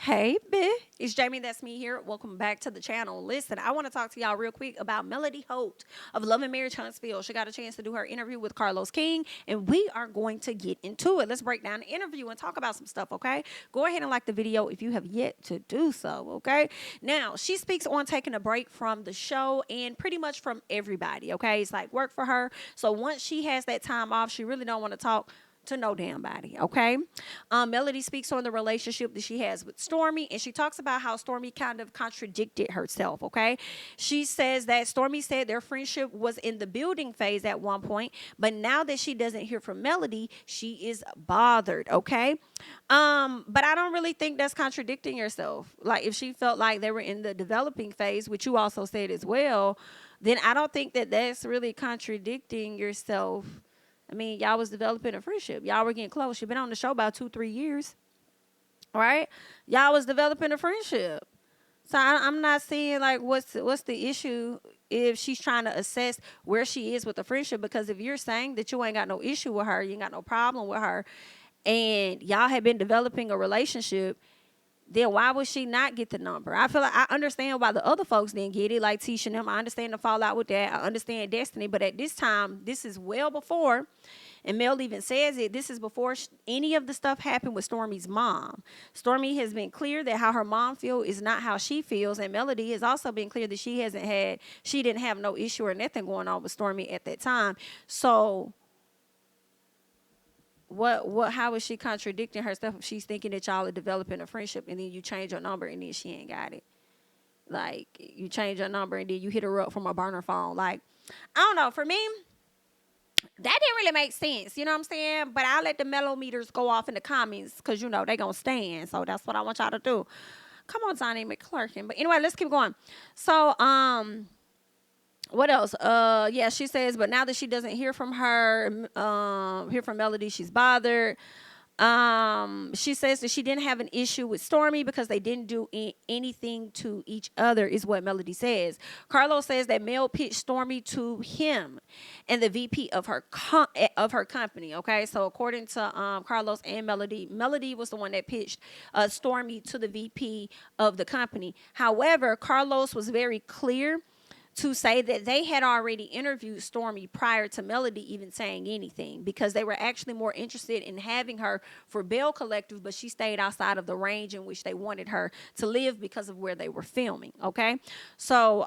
Hey, bitch. It's Jamie. That's me here. Welcome back to the channel. Listen, I want to talk to y'all real quick about Melody Holt of Love and Marriage Huntsville. She got a chance to do her interview with Carlos King, and we are going to get into it. Let's break down the interview and talk about some stuff, okay? Go ahead and like the video if you have yet to do so, okay? Now, she speaks on taking a break from the show and pretty much from everybody, okay? It's like work for her. So once she has that time off, she really don't want to talk to no damn body, okay? Melody speaks on the relationship that she has with Stormi, and she talks about how Stormi kind of contradicted herself, okay? She says that Stormi said their friendship was in the building phase at one point, but now that she doesn't hear from Melody, she is bothered, okay? But I don't really think that's contradicting yourself. Like, if she felt like they were in the developing phase, which you also said as well, then I don't think that that's really contradicting yourself. I mean, y'all was developing a friendship. Y'all were getting close. You've been on the show about 2-3 years, right? Y'all was developing a friendship. So I'm not seeing like what's the issue if she's trying to assess where she is with the friendship. Because if you're saying that you ain't got no issue with her, you ain't got no problem with her, and y'all have been developing a relationship, then why would she not get the number? I feel like I understand why the other folks didn't get it, like Tisha and them. I understand the fallout with that. I understand Destiny. But at this time, this is well before, and Mel even says it, this is before any of the stuff happened with Stormi's mom. Stormi has been clear that how her mom feels is not how she feels, and Melody has also been clear that she didn't have no issue or nothing going on with Stormi at that time. So how is she contradicting herself if she's thinking that y'all are developing a friendship and then you change your number and then she ain't got it? Like, you change your number and then you hit her up from a burner phone. Like, I don't know. For me, that didn't really make sense. You know what I'm saying? But I'll let the mellow meters go off in the comments because, you know, they going to stand. So that's what I want y'all to do. Come on, Tiny McClurkin. But anyway, let's keep going. So, what else? Yeah, she says, but now that she doesn't hear from hear from Melody, she's bothered. She says that she didn't have an issue with Stormi because they didn't do anything to each other, is what Melody says. Carlos says that Mel pitched Stormi to him and the VP of her company. Okay, so according to Carlos and Melody, Melody was the one that pitched Stormi to the VP of the company. However, Carlos was very clear to say that they had already interviewed Stormi prior to Melody even saying anything, because they were actually more interested in having her for Bell Collective, but she stayed outside of the range in which they wanted her to live because of where they were filming. Okay, so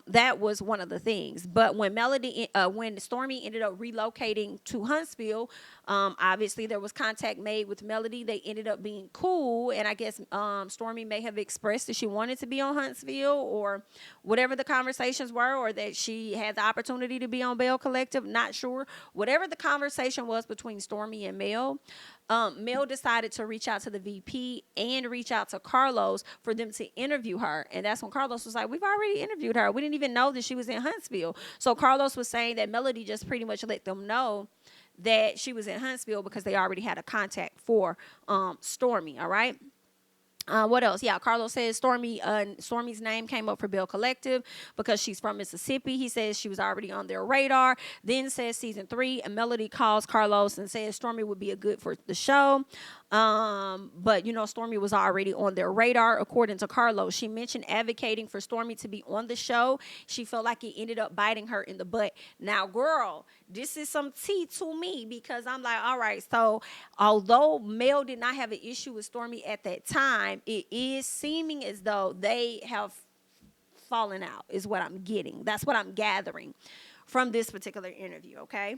that was one of the things. But when when Stormi ended up relocating to Huntsville, obviously there was contact made with Melody. They ended up being cool, and I guess Stormi may have expressed that she wanted to be on Huntsville or whatever the conversations were, or that she had the opportunity to be on Bell Collective. Not sure. Whatever the conversation was between Stormi and Mel, Mel decided to reach out to the VP and reach out to Carlos for them to interview her. And that's when Carlos was like, we've already interviewed her. We didn't even know that she was in Huntsville. So Carlos was saying that Melody just pretty much let them know that she was in Huntsville because they already had a contact for Stormi. All right. What else? Yeah, Carlos says Stormi's name came up for Bell Collective because she's from Mississippi. He says she was already on their radar. Then says season 3, and Melody calls Carlos and says Stormi would be a good for the show. But you know, Stormi was already on their radar, according to Carlos. She mentioned advocating for Stormi to be on the show. She felt like it ended up biting her in the butt. Now, girl, this is some tea to me, because I'm like, all right, so although Mel did not have an issue with Stormi at that time, it is seeming as though they have fallen out, is what I'm getting. That's what I'm gathering from this particular interview, okay?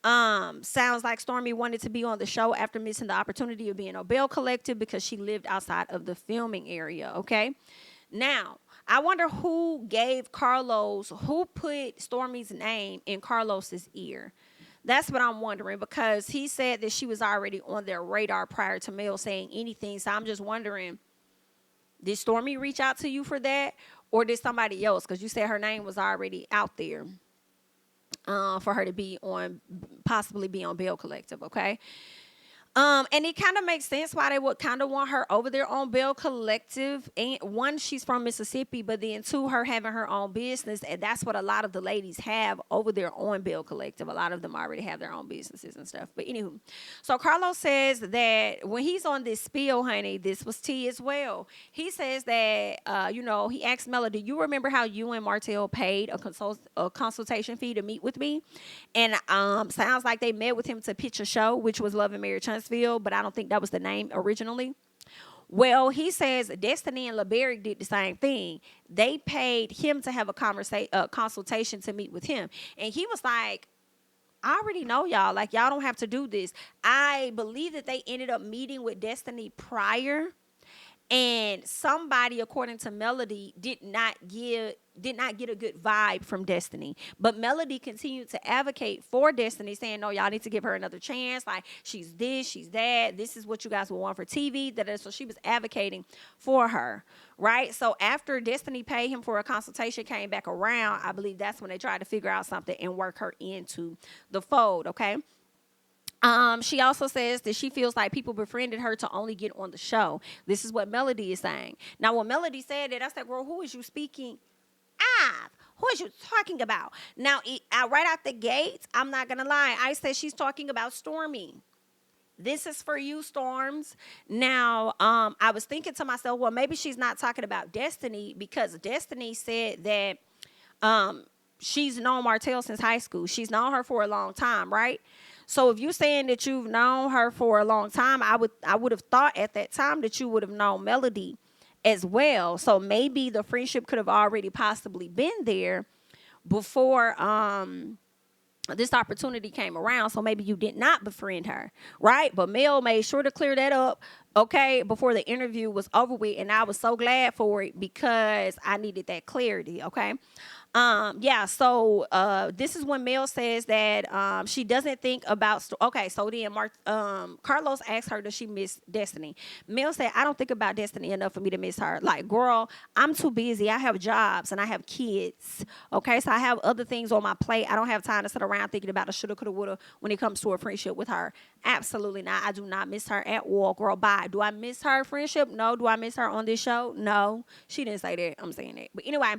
Sounds like Stormi wanted to be on the show after missing the opportunity of being on Bell Collective because she lived outside of the filming area, okay? Now, I wonder who put Stormi's name in Carlos's ear. That's what I'm wondering, because he said that she was already on their radar prior to Mel saying anything. So I'm just wondering, did Stormi reach out to you for that, or did somebody else? Because you said her name was already out there for her to possibly be on Bell Collective, okay? And it kind of makes sense why they would kind of want her over there on Bell Collective. And one, she's from Mississippi, but then two, her having her own business, and that's what a lot of the ladies have over there on Bell Collective. A lot of them already have their own businesses and stuff. But anywho, so Carlos says that when he's on this spiel, honey, this was tea as well. He says that he asked Melody, "You remember how you and Martell paid a consultation fee to meet with me?" And sounds like they met with him to pitch a show, which was Love and Marriage Huntsville, but I don't think that was the name originally. Well, he says Destiny and LeBerick did the same thing. They paid him to have a consultation to meet with him. And he was like, I already know y'all. Like, y'all don't have to do this. I believe that they ended up meeting with Destiny prior. And somebody, according to Melody, did not get a good vibe from Destiny. But Melody continued to advocate for Destiny, saying, no, y'all need to give her another chance. Like, she's this, she's that. This is what you guys will want for TV. So she was advocating for her, right? So after Destiny paid him for a consultation, came back around, I believe that's when they tried to figure out something and work her into the fold, okay? She also says that she feels like people befriended her to only get on the show. This is what Melody is saying. Now, when Melody said that, I said, girl, who is you speaking of? Who is you talking about? Now, right out the gate, I'm not going to lie. I said she's talking about Stormi. This is for you, Storms. Now, I was thinking to myself, well, maybe she's not talking about Destiny, because Destiny said that she's known Martell since high school. She's known her for a long time, right? So if you're saying that you've known her for a long time, I would have thought at that time that you would have known Melody as well. So maybe the friendship could have already possibly been there before this opportunity came around. So maybe you did not befriend her, right? But Mel made sure to clear that up, okay, before the interview was over with. And I was so glad for it, because I needed that clarity, okay? So this is when Mel says that she doesn't think about so then Carlos asked her, does she miss Destiny? Mel said, I don't think about Destiny enough for me to miss her. Like, girl, I'm too busy. I have jobs and I have kids, okay? So I have other things on my plate. I don't have time to sit around thinking about a shoulda, coulda, woulda when it comes to a friendship with her. Absolutely not. I do not miss her at all, girl. Bye. Do I miss her friendship? No. Do I miss her on this show? No. She didn't say that. I'm saying that. But anyway,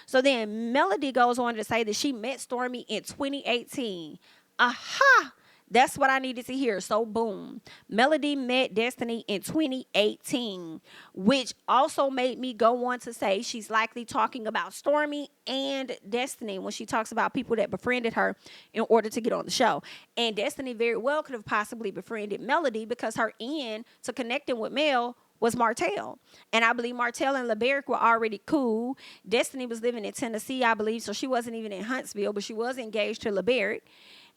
so then Melody goes on to say that she met Stormi in 2018. Aha! That's what I needed to hear. So, boom. Melody met Destiny in 2018, which also made me go on to say she's likely talking about Stormi and Destiny when she talks about people that befriended her in order to get on the show. And Destiny very well could have possibly befriended Melody, because her end to connecting with Mel was Martell. And I believe Martell and LeBerick were already cool. Destiny was living in Tennessee, I believe, so she wasn't even in Huntsville, but she was engaged to LeBerick.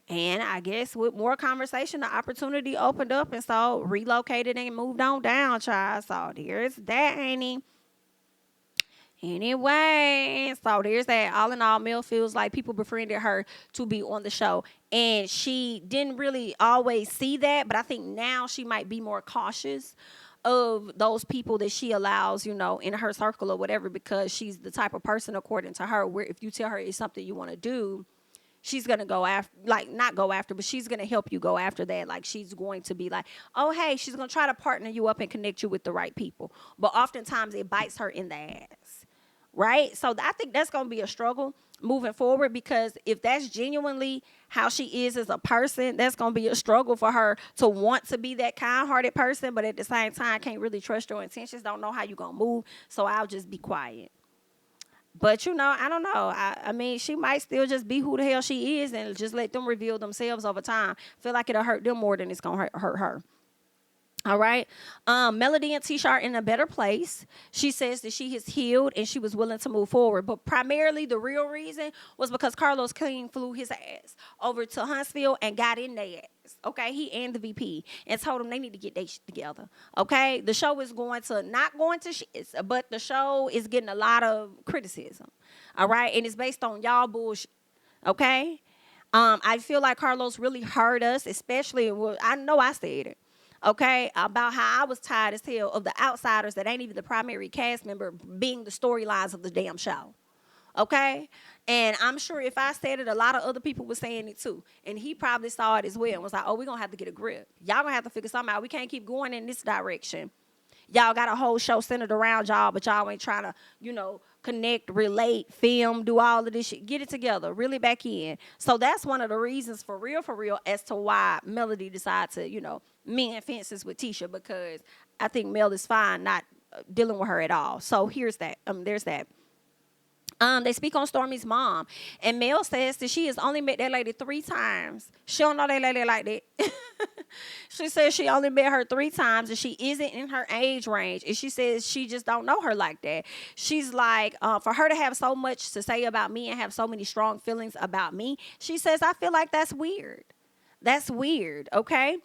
And I guess with more conversation, the opportunity opened up, and so relocated and moved on down, child. So there's that, ain't he? Anyway, so there's that. All in all, Mel feels like people befriended her to be on the show. And she didn't really always see that, but I think now she might be more cautious of those people that she allows, in her circle or whatever, because she's the type of person, according to her, where if you tell her it's something you want to do, she's going to go after, like, not go after, but she's going to help you go after that. Like, she's going to be like, oh, hey, she's going to try to partner you up and connect you with the right people. But oftentimes it bites her in the ass, right? So I think that's going to be a struggle moving forward, because if that's genuinely how she is as a person, that's going to be a struggle for her to want to be that kind-hearted person, but at the same time can't really trust your intentions, don't know how you're going to move, so I'll just be quiet. But, I don't know. I mean, she might still just be who the hell she is and just let them reveal themselves over time. Feel like it'll hurt them more than it's going to hurt her. All right. Melody and Tisha are in a better place. She says that she has healed and she was willing to move forward. But primarily the real reason was because Carlos King flew his ass over to Huntsville and got in their ass. Okay. He and the VP, and told them they need to get their shit together. Okay. The show is not going to shit, but the show is getting a lot of criticism. All right. And it's based on y'all bullshit. Okay. I feel like Carlos really hurt us, especially, I know I said it. Okay, about how I was tired as hell of the outsiders that ain't even the primary cast member being the storylines of the damn show. Okay? And I'm sure if I said it, a lot of other people were saying it too. And he probably saw it as well and was like, oh, we're going to have to get a grip. Y'all going to have to figure something out. We can't keep going in this direction. Y'all got a whole show centered around y'all, but y'all ain't trying to, connect, relate, film, do all of this shit. Get it together, really back in. So that's one of the reasons for real, as to why Melody decided to, mend fences with Tisha, because I think Mel is fine not dealing with her at all. So there's that. They speak on Stormi's mom, and Mel says that she has only met that lady 3 times. She don't know that lady like that. She says she only met her 3 times, and she isn't in her age range. And she says she just don't know her like that. She's like, for her to have so much to say about me and have so many strong feelings about me, she says, I feel like that's weird. That's weird, okay?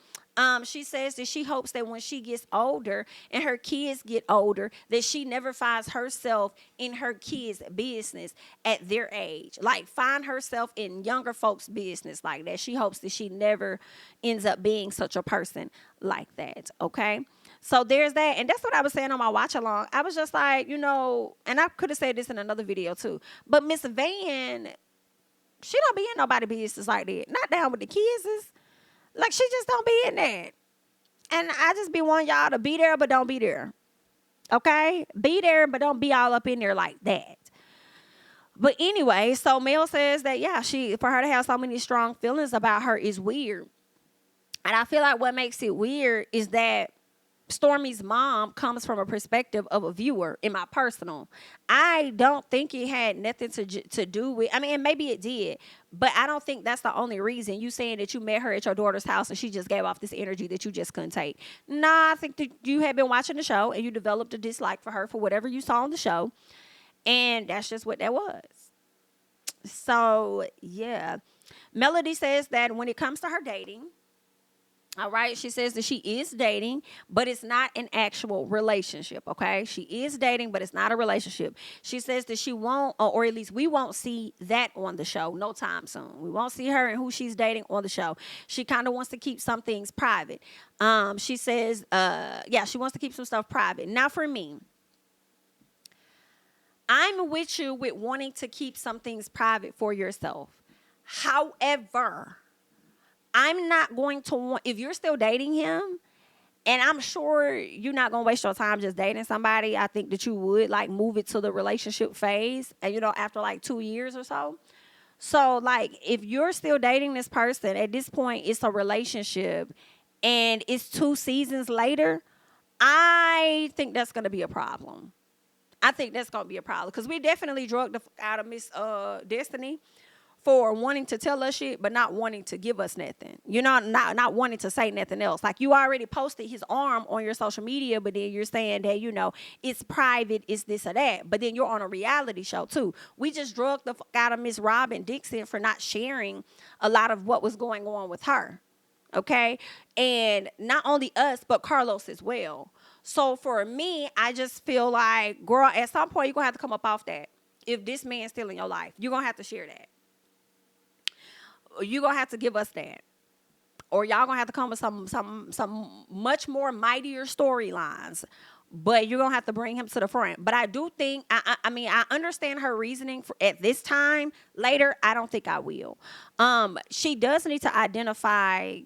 She says that she hopes that when she gets older and her kids get older, that she never finds herself in her kids' business at their age. Like, find herself in younger folks' business like that. She hopes that she never ends up being such a person like that, okay? So there's that. And that's what I was saying on my watch along. I was just like, and I could have said this in another video too, but Miss Van, she don't be in nobody business like that. Not down with the kids. Like, she just don't be in that. And I just be wanting y'all to be there, but don't be there. Okay? Be there, but don't be all up in there like that. But anyway, so Mel says that, yeah, for her to have so many strong feelings about her is weird. And I feel like what makes it weird is that Stormi's mom comes from a perspective of a viewer, in my personal. I don't think it had nothing to do with, and maybe it did, but I don't think that's the only reason. You saying that you met her at your daughter's house and she just gave off this energy that you just couldn't take. Nah, I think that you had been watching the show and you developed a dislike for her for whatever you saw on the show, and that's just what that was. So, yeah. Melody says that when it comes to her dating, all right, she says that she is dating, but it's not an actual relationship, okay? She is dating, but it's not a relationship. She says that she won't, or at least we won't see that on the show no time soon. We won't see her and who she's dating on the show. She kind of wants to keep some things private. She says, she wants to keep some stuff private. Now, for me, I'm with you with wanting to keep some things private for yourself. However, I'm not going to want, if you're still dating him, and I'm sure you're not going to waste your time just dating somebody, I think that you would, like, move it to the relationship phase, and, after, like, 2 years or so. So, like, if you're still dating this person, at this point, it's a relationship, and it's 2 seasons later, I think that's going to be a problem. I think that's going to be a problem, because we definitely drugged the out of Miss Destiny for wanting to tell us shit, but not wanting to give us nothing. Not wanting to say nothing else. Like, you already posted his arm on your social media, but then you're saying that, it's private, it's this or that. But then you're on a reality show, too. We just drugged the fuck out of Miss Robyn Dixon for not sharing a lot of what was going on with her. Okay? And not only us, but Carlos as well. So for me, I just feel like, girl, at some point, you're going to have to come up off that. If this man's still in your life, you're going to have to share that. You're going to have to give us that. Or y'all going to have to come with some much more mightier storylines. But you're going to have to bring him to the front. But I do think, I understand her reasoning at this time. Later, I don't think I will. She does need to identify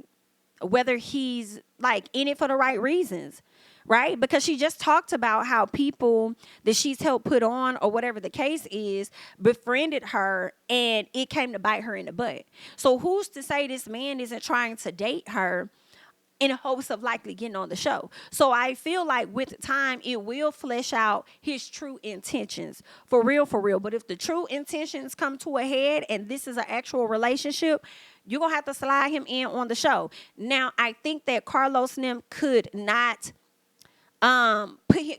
whether he's, like, in it for the right reasons. Right? Because she just talked about how people that she's helped put on, or whatever the case is, befriended her, and it came to bite her in the butt. So who's to say this man isn't trying to date her in hopes of likely getting on the show? So I feel like with time, it will flesh out his true intentions. For real. But if the true intentions come to a head and this is an actual relationship, you're going to have to slide him in on the show. Now, I think that Carlos and them could not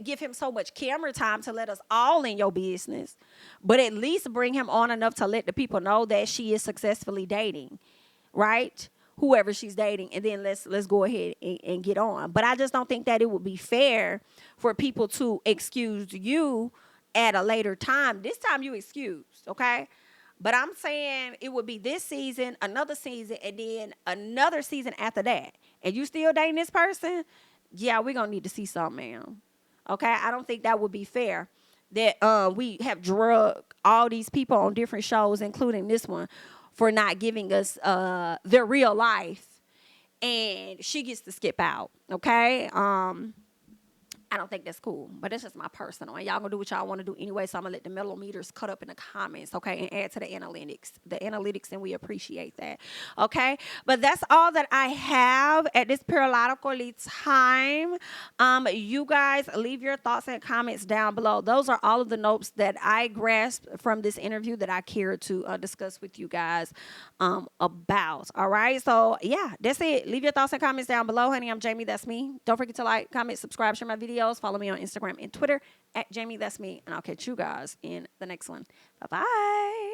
give him so much camera time to let us all in your business, but at least bring him on enough to let the people know that she is successfully dating, right? Whoever she's dating, and then let's go ahead and get on. But I just don't think that it would be fair for people to excuse you at a later time. This time you excused, okay? But I'm saying it would be this season, another season, and then another season after that. And you still dating this person? Yeah, we're going to need to see something, ma'am. Okay? I don't think that would be fair. that we have drugged all these people on different shows, including this one, for not giving us their real life, and she gets to skip out. Okay. I don't think that's cool, but it's just my personal. And y'all gonna do what y'all want to do anyway. So I'm gonna let the millimeters cut up in the comments, okay, and add to the analytics, and we appreciate that, okay. But that's all that I have at this periodically time. You guys leave your thoughts and comments down below. Those are all of the notes that I grasped from this interview that I care to discuss with you guys about. All right, so yeah, that's it. Leave your thoughts and comments down below, honey. I'm Jamie. That's me. Don't forget to like, comment, subscribe, share my videos. Follow me on Instagram and Twitter at JamiThatsMe, and I'll catch you guys in the next one. Bye-bye.